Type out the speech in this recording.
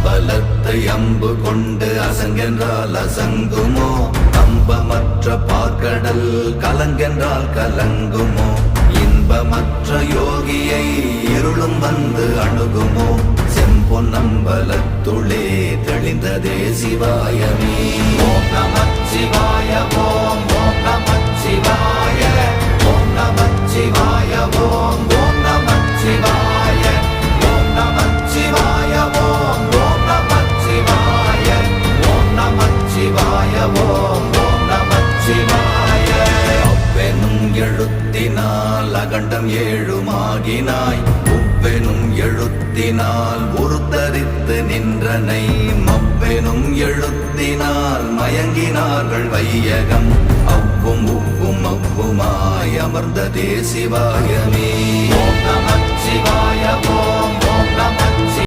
அம்பலத்தை அம்பு கொண்டு அசங்கென்றால் அசங்குமோ? அம்பமற்ற பார்க்கடல் கலங்கென்றால் கலங்குமோ? இன்பமற்ற யோகியை இருளும் வந்து அணுகுமோ? செம்பொன்னம்பலத்துளே தெளிந்ததே சிவாயமே. ஓம் நமச்சிவாய ஓம் ஓம் நமச்சிவாய ஓம் நமச்சிவாய ஓம் ஓம் நமச்சிவாய ஓம் நமச்சிவாய ஓம் ஓம் நமச்சிவாய ஓம் நமச்சிவாய ஓம் ஓம் நமச்சிவாய. அவ்வெனும் எழுத்தினால் அகண்டம் ஏழுமாகினாய், உவ்வெனும் எழுத்தினால் உருத்தரித்து நின்றனை, மவ்வெனும் எழுத்தினால் மயங்கினார்கள் வையகம். அவ்வும் உவ்வும் அவ்வுமாய் அமர்ந்ததே சிவாயமே. ஓம் நமச்சிவாய ஓம் ஓம் நம